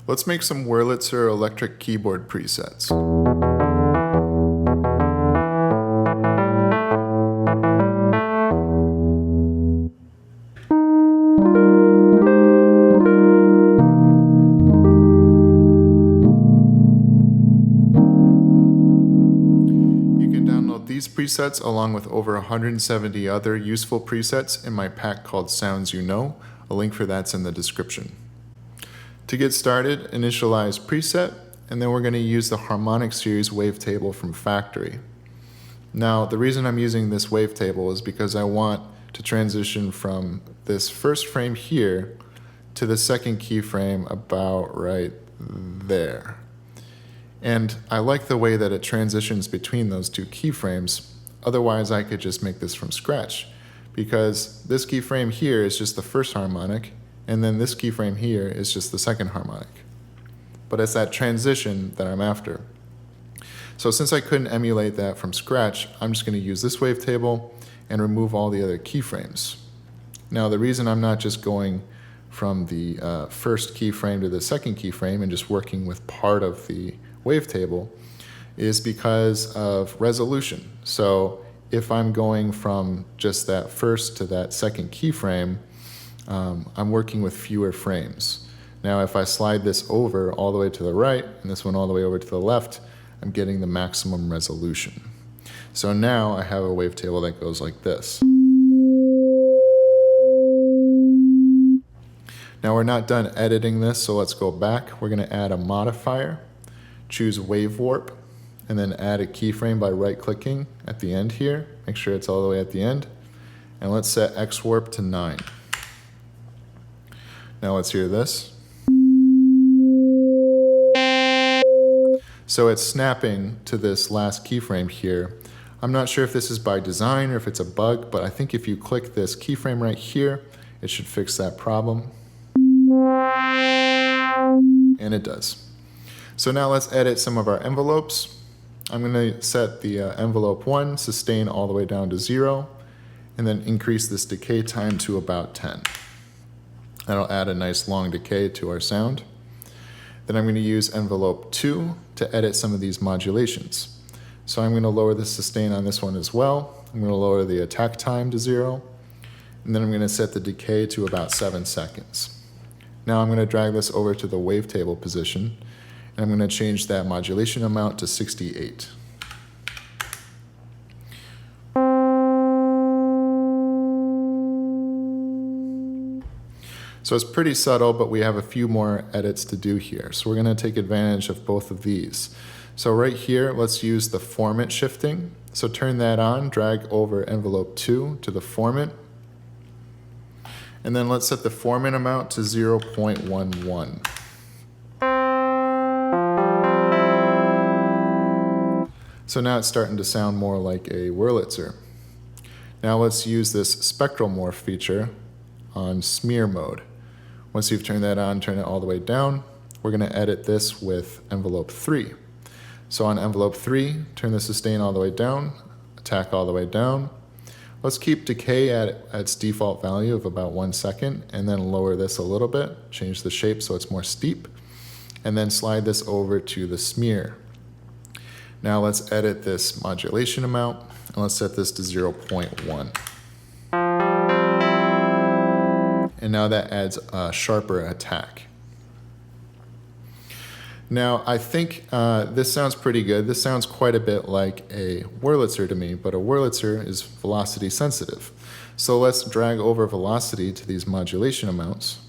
Let's make some Wurlitzer electric keyboard presets. You can download these presets along with over 170 other useful presets in my pack called Sounds You Know. A link for that's in the description. To get started, initialize preset, and then we're going to use the Harmonic series wavetable from factory. Now, the reason I'm using this wavetable is because I want to transition from this first frame here to the second keyframe about right there. And I like the way that it transitions between those two keyframes. Otherwise, I could just make this from scratch, because this keyframe here is just the first harmonic, and then this keyframe here is just the second harmonic. But it's that transition that I'm after. So since I couldn't emulate that from scratch, I'm just going to use this wavetable and remove all the other keyframes. Now, the reason I'm not just going from the first keyframe to the second keyframe and just working with part of the wavetable is because of resolution. So if I'm going from just that first to that second keyframe, I'm working with fewer frames. Now, if I slide this over all the way to the right and this one all the way over to the left, I'm getting the maximum resolution. So now I have a wavetable that goes like this. Now we're not done editing this, so let's go back. We're going to add a modifier, choose wave warp, and then add a keyframe by right-clicking at the end here. Make sure it's all the way at the end. And let's set X warp to 9. Now let's hear this. So it's snapping to this last keyframe here. I'm not sure if this is by design or if it's a bug, but I think if you click this keyframe right here, it should fix that problem. And it does. So now let's edit some of our envelopes. I'm going to set the envelope 1, sustain all the way down to 0, and then increase this decay time to about 10. That'll add a nice long decay to our sound. Then I'm going to use envelope 2 to edit some of these modulations. So I'm going to lower the sustain on this one as well. I'm going to lower the attack time to 0. And then I'm going to set the decay to about 7 seconds. Now I'm going to drag this over to the wavetable position, and I'm going to change that modulation amount to 68. So it's pretty subtle, but we have a few more edits to do here. So we're going to take advantage of both of these. So right here, let's use the formant shifting. So turn that on, drag over envelope 2 to the formant. And then let's set the formant amount to 0.11. So now it's starting to sound more like a Wurlitzer. Now let's use this spectral morph feature on smear mode. Once you've turned that on, turn it all the way down. We're going to edit this with envelope 3. So on envelope 3, turn the sustain all the way down, attack all the way down. Let's keep decay at its default value of about 1 second, and then lower this a little bit, change the shape so it's more steep, and then slide this over to the smear. Now let's edit this modulation amount, and let's set this to 0.1. And now that adds a sharper attack. Now I think this sounds pretty good. This sounds quite a bit like a Wurlitzer to me, but a Wurlitzer is velocity sensitive. So let's drag over velocity to these modulation amounts.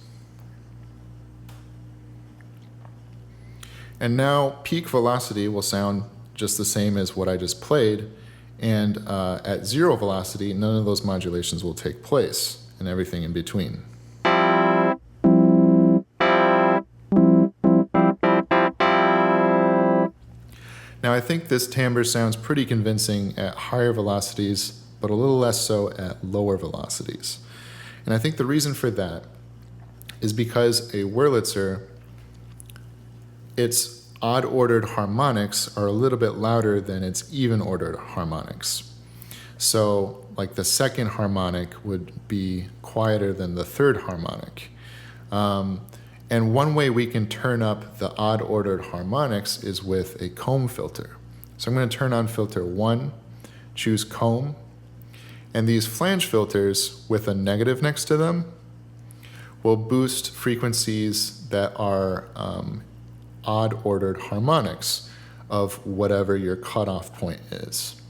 And now peak velocity will sound just the same as what I just played, and at 0 velocity, none of those modulations will take place, and everything in between. Now I think this timbre sounds pretty convincing at higher velocities, but a little less so at lower velocities. And I think the reason for that is because a Wurlitzer, its odd-ordered harmonics are a little bit louder than its even-ordered harmonics. So like the second harmonic would be quieter than the third harmonic. And one way we can turn up the odd ordered harmonics is with a comb filter. So I'm going to turn on filter 1, choose comb, and these flange filters with a negative next to them will boost frequencies that are odd ordered harmonics of whatever your cutoff point is.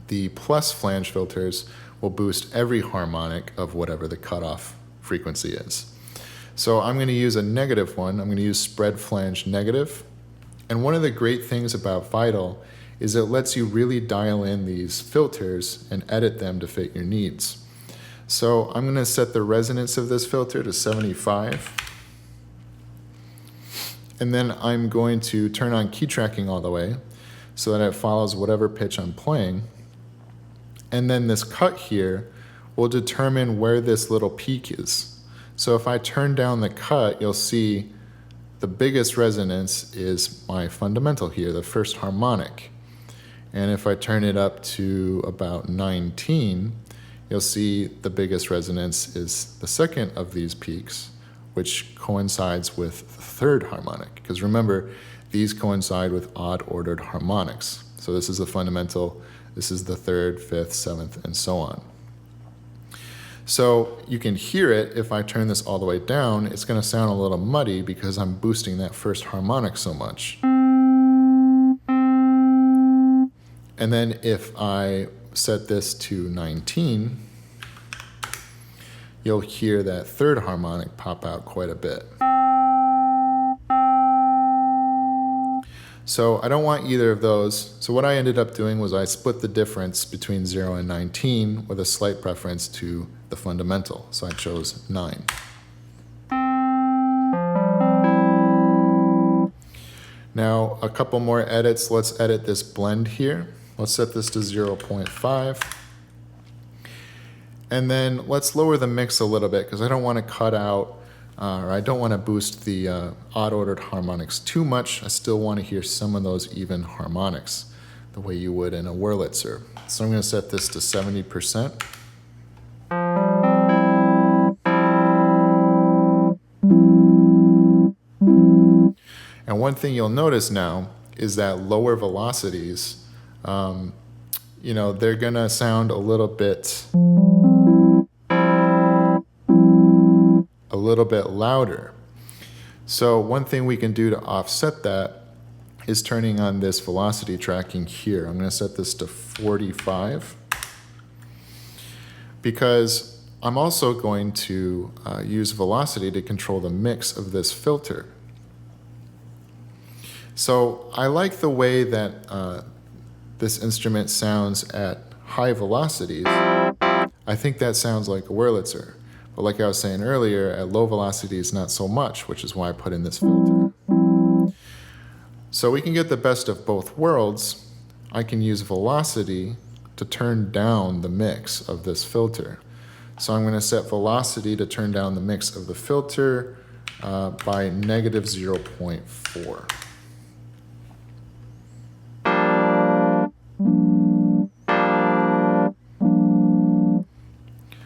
The plus flange filters will boost every harmonic of whatever the cutoff frequency is. So I'm going to use a negative one. I'm going to use spread flange negative. And one of the great things about Vital is it lets you really dial in these filters and edit them to fit your needs. So I'm going to set the resonance of this filter to 75. And then I'm going to turn on key tracking all the way so that it follows whatever pitch I'm playing. And then this cut here will determine where this little peak is. So if I turn down the cut, you'll see the biggest resonance is my fundamental here, the first harmonic. And if I turn it up to about 19, you'll see the biggest resonance is the second of these peaks, which coincides with the third harmonic. Because remember, these coincide with odd ordered harmonics. So this is the fundamental, this is the third, fifth, seventh, and so on. So you can hear it. If I turn this all the way down, it's going to sound a little muddy because I'm boosting that first harmonic so much. And then if I set this to 19, you'll hear that third harmonic pop out quite a bit. So I don't want either of those. So what I ended up doing was I split the difference between 0 and 19 with a slight preference to the fundamental. So I chose 9. Now a couple more edits. Let's edit this blend here. Let's set this to 0.5. And then let's lower the mix a little bit because I don't want to cut out or I don't want to boost the odd-ordered harmonics too much. I still want to hear some of those even harmonics the way you would in a Wurlitzer. So I'm going to set this to 70%. And one thing you'll notice now is that lower velocities, they're going to sound a little bit louder. So one thing we can do to offset that is turning on this velocity tracking here. I'm going to set this to 45 because I'm also going to use velocity to control the mix of this filter. So I like the way that this instrument sounds at high velocities. I think that sounds like a Wurlitzer. But like I was saying earlier, at low velocities, not so much, which is why I put in this filter. So we can get the best of both worlds. I can use velocity to turn down the mix of this filter. So I'm going to set velocity to turn down the mix of the filter by negative 0.4.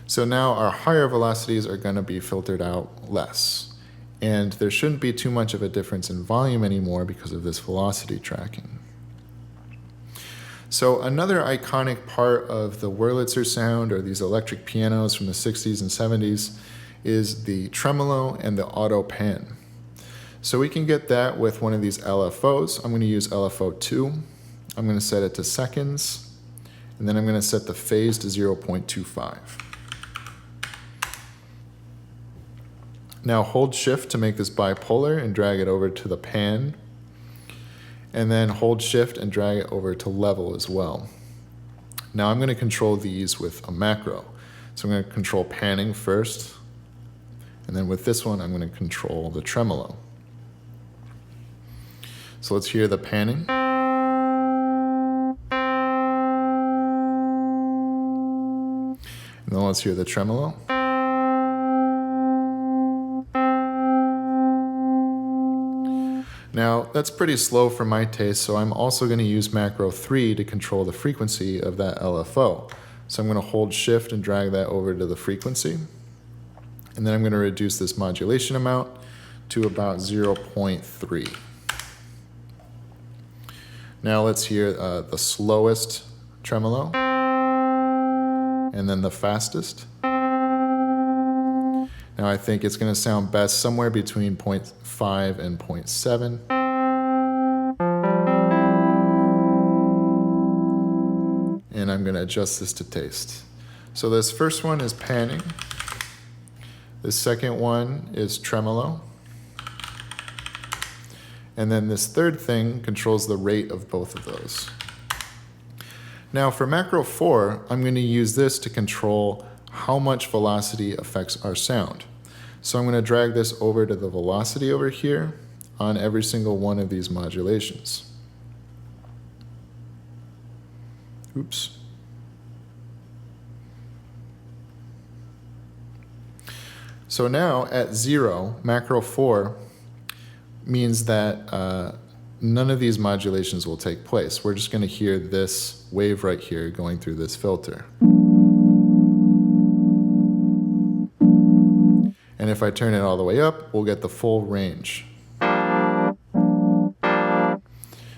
So now our higher velocities are going to be filtered out less. And there shouldn't be too much of a difference in volume anymore because of this velocity tracking. So another iconic part of the Wurlitzer sound, or these electric pianos from the 60s and 70s, is the tremolo and the auto pan. So we can get that with one of these LFOs. I'm going to use LFO 2. I'm going to set it to seconds. And then I'm going to set the phase to 0.25. Now hold shift to make this bipolar and drag it over to the pan. And then hold shift and drag it over to level as well. Now I'm going to control these with a macro. So I'm going to control panning first. And then with this one, I'm going to control the tremolo. So let's hear the panning. And then let's hear the tremolo. Now, that's pretty slow for my taste, so I'm also going to use macro 3 to control the frequency of that LFO. So I'm going to hold shift and drag that over to the frequency. And then I'm going to reduce this modulation amount to about 0.3. Now let's hear the slowest tremolo, and then the fastest. Now I think it's going to sound best somewhere between 0.5 and 0.7. And I'm going to adjust this to taste. So this first one is panning. The second one is tremolo. And then this third thing controls the rate of both of those. Now for macro 4, I'm going to use this to control how much velocity affects our sound. So I'm going to drag this over to the velocity over here on every single one of these modulations. Oops. So now at 0, macro 4 means that none of these modulations will take place. We're just going to hear this wave right here going through this filter. And if I turn it all the way up, we'll get the full range.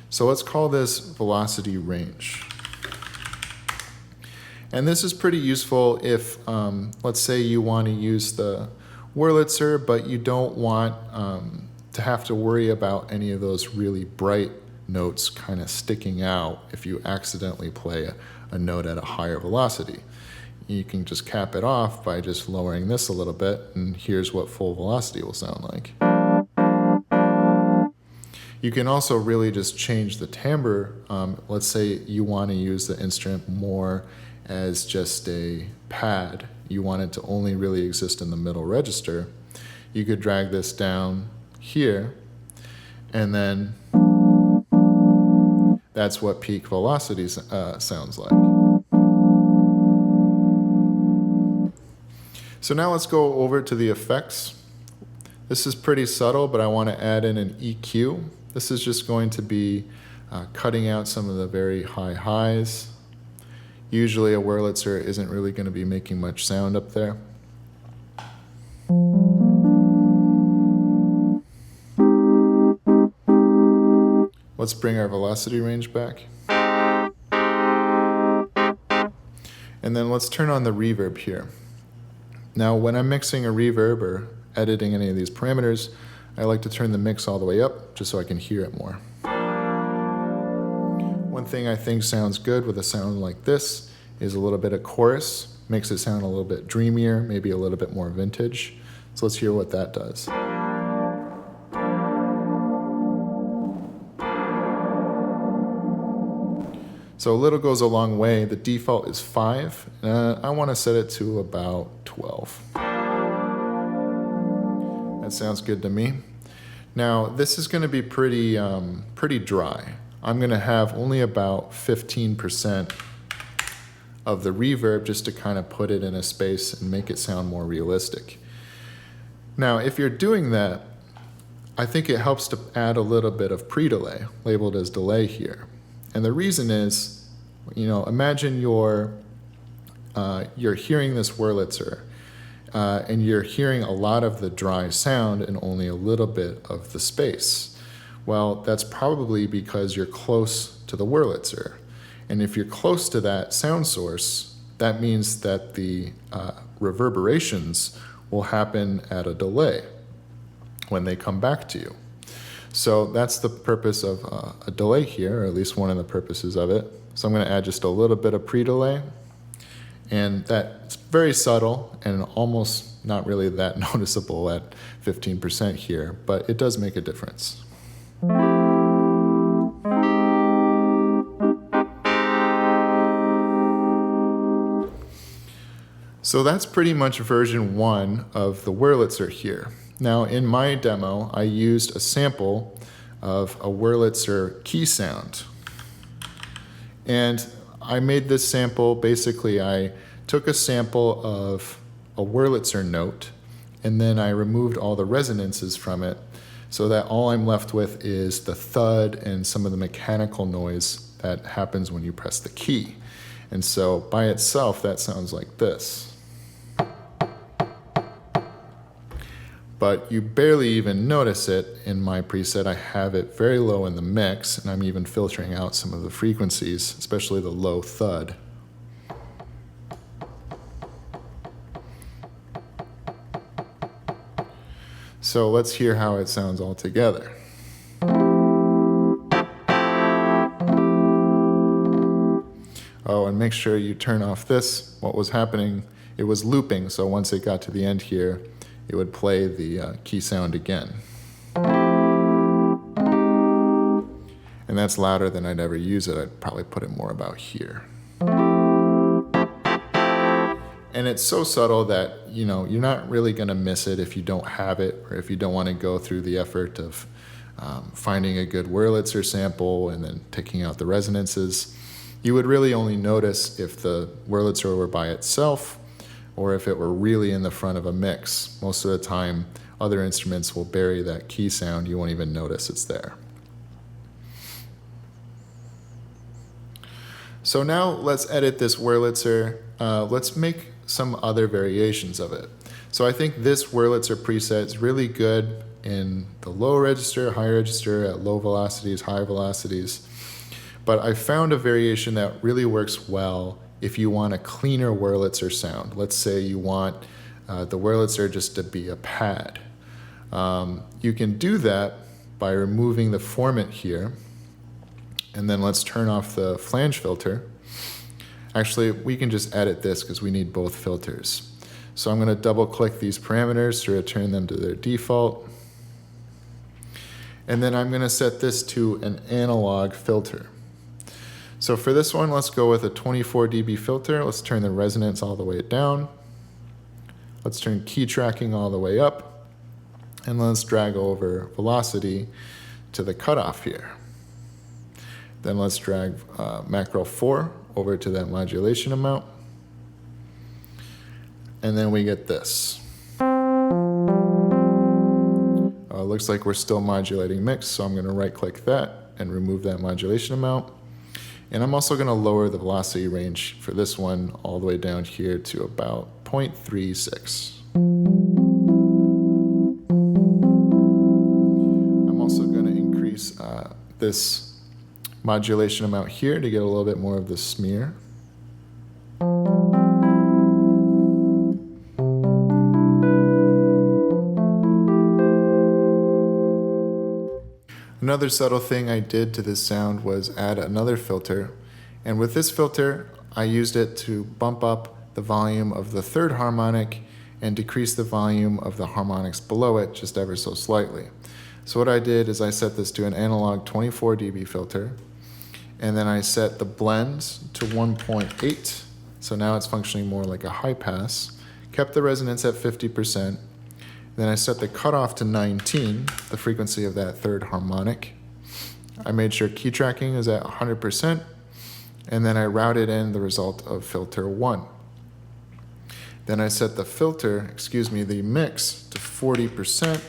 So let's call this velocity range. And this is pretty useful if, let's say you want to use the Wurlitzer, but you don't want to have to worry about any of those really bright notes kind of sticking out if you accidentally play a note at a higher velocity. You can just cap it off by just lowering this a little bit, and here's what full velocity will sound like. You can also really just change the timbre. Let's say you want to use the instrument more as just a pad. You want it to only really exist in the middle register. You could drag this down here, and then that's what peak velocity sounds like. So now let's go over to the effects. This is pretty subtle, but I want to add in an EQ. This is just going to be cutting out some of the very high highs. Usually a Wurlitzer isn't really going to be making much sound up there. Let's bring our velocity range back. And then let's turn on the reverb here. Now when I'm mixing a reverb or editing any of these parameters, I like to turn the mix all the way up just so I can hear it more. One thing I think sounds good with a sound like this is a little bit of chorus. Makes it sound a little bit dreamier, maybe a little bit more vintage. So let's hear what that does. So a little goes a long way. The default is 5. I want to set it to about 12. That sounds good to me. Now this is going to be pretty dry. I'm going to have only about 15% of the reverb just to kind of put it in a space and make it sound more realistic. Now if you're doing that, I think it helps to add a little bit of pre-delay, labeled as delay here. And the reason is, imagine you're hearing this Wurlitzer and you're hearing a lot of the dry sound and only a little bit of the space. Well, that's probably because you're close to the Wurlitzer. And if you're close to that sound source, that means that the reverberations will happen at a delay when they come back to you. So that's the purpose of a delay here, or at least one of the purposes of it. So I'm going to add just a little bit of pre-delay. And that's very subtle and almost not really that noticeable at 15% here, but it does make a difference. So that's pretty much version 1 of the Wurlitzer here. Now in my demo, I used a sample of a Wurlitzer key sound. And I made this sample, basically I took a sample of a Wurlitzer note, and then I removed all the resonances from it, so that all I'm left with is the thud and some of the mechanical noise that happens when you press the key. And so by itself, that sounds like this. but you barely even notice it in my preset. I have it very low in the mix, and I'm even filtering out some of the frequencies, especially the low thud. So let's hear how it sounds all together. Oh, and make sure you turn off this. What was happening, it was looping, so once it got to the end here, it would play the key sound again. And that's louder than I'd ever use it. I'd probably put it more about here. And it's so subtle that, you know, you're not really gonna miss it if you don't have it, or if you don't wanna go through the effort of finding a good Wurlitzer sample and then taking out the resonances. You would really only notice if the Wurlitzer were by itself or if it were really in the front of a mix. Most of the time, other instruments will bury that key sound. You won't even notice it's there. So now let's edit this Wurlitzer. Let's make some other variations of it. So I think this Wurlitzer preset is really good in the low register, high register, at low velocities, high velocities. But I found a variation that really works well if you want a cleaner Wurlitzer sound. Let's say you want the Wurlitzer just to be a pad. You can do that by removing the formant here. And then let's turn off the flange filter. Actually, we can just edit this because we need both filters. So I'm going to double click these parameters to return them to their default. And then I'm going to set this to an analog filter. So for this one, let's go with a 24 dB filter. Let's turn the resonance all the way down. Let's turn key tracking all the way up. And let's drag over velocity to the cutoff here. Then let's drag macro 4 over to that modulation amount. And then we get this. Looks like we're still modulating mix, so I'm going to right click that and remove that modulation amount. And I'm also going to lower the velocity range for this one all the way down here to about 0.36. I'm also going to increase this modulation amount here to get a little bit more of the smear. Another subtle thing I did to this sound was add another filter, and with this filter I used it to bump up the volume of the third harmonic and decrease the volume of the harmonics below it just ever so slightly. So what I did is I set this to an analog 24 dB filter, and then I set the blend to 1.8, so now it's functioning more like a high pass, kept the resonance at 50%, then I set the cutoff to 19, the frequency of that third harmonic. I made sure key tracking is at 100%, and then I routed in the result of filter 1. Then I set the the mix to 40%,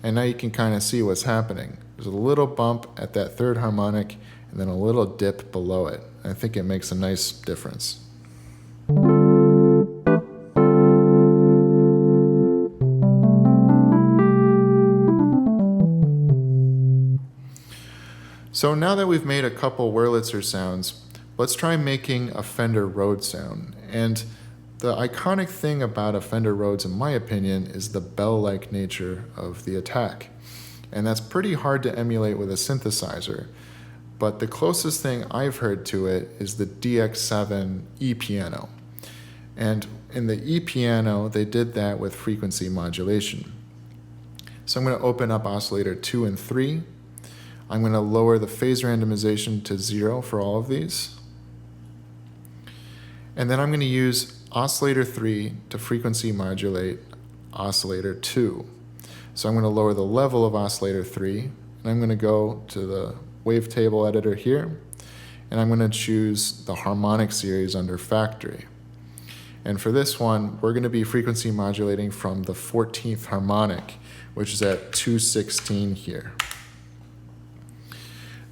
and now you can kind of see what's happening. There's a little bump at that third harmonic, and then a little dip below it. I think it makes a nice difference. So now that we've made a couple Wurlitzer sounds, let's try making a Fender Rhodes sound. And the iconic thing about a Fender Rhodes, in my opinion, is the bell-like nature of the attack. And that's pretty hard to emulate with a synthesizer. But the closest thing I've heard to it is the DX7 E-piano. And in the E-piano, they did that with frequency modulation. So I'm going to open up oscillator 2 and 3. I'm going to lower the phase randomization to 0 for all of these. And then I'm going to use oscillator 3 to frequency modulate oscillator 2. So I'm going to lower the level of oscillator 3, and I'm going to go to the wavetable editor here, and I'm going to choose the harmonic series under factory. And for this one, we're going to be frequency modulating from the 14th harmonic, which is at 216 here.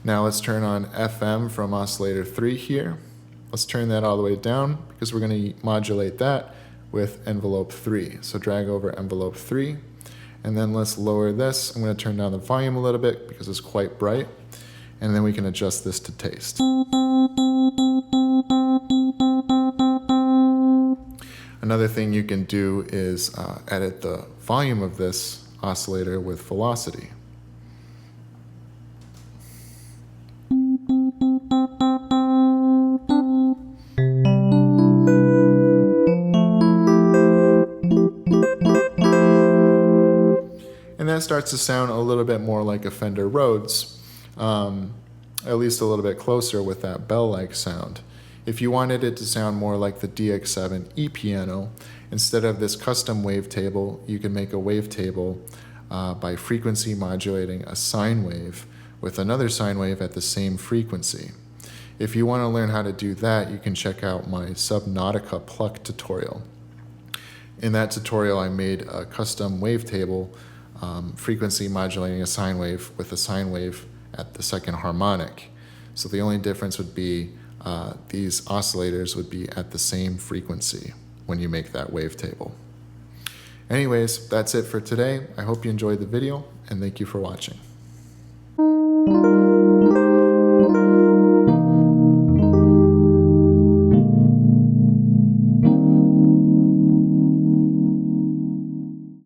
Now let's turn on FM from oscillator 3 here. Let's turn that all the way down because we're going to modulate that with envelope 3. So drag over envelope 3, And then let's lower this. I'm going to turn down the volume a little bit because it's quite bright. And then we can adjust this to taste. Another thing you can do is edit the volume of this oscillator with velocity. And that starts to sound a little bit more like a Fender Rhodes, at least a little bit closer with that bell-like sound. If you wanted it to sound more like the DX7 E-piano, instead of this custom wavetable, you can make a wavetable by frequency modulating a sine wave with another sine wave at the same frequency. If you want to learn how to do that, you can check out my Subnautica pluck tutorial. In that tutorial, I made a custom wavetable frequency modulating a sine wave with a sine wave at the second harmonic. So the only difference would be these oscillators would be at the same frequency when you make that wavetable. Anyways, that's it for today. I hope you enjoyed the video, and thank you for watching.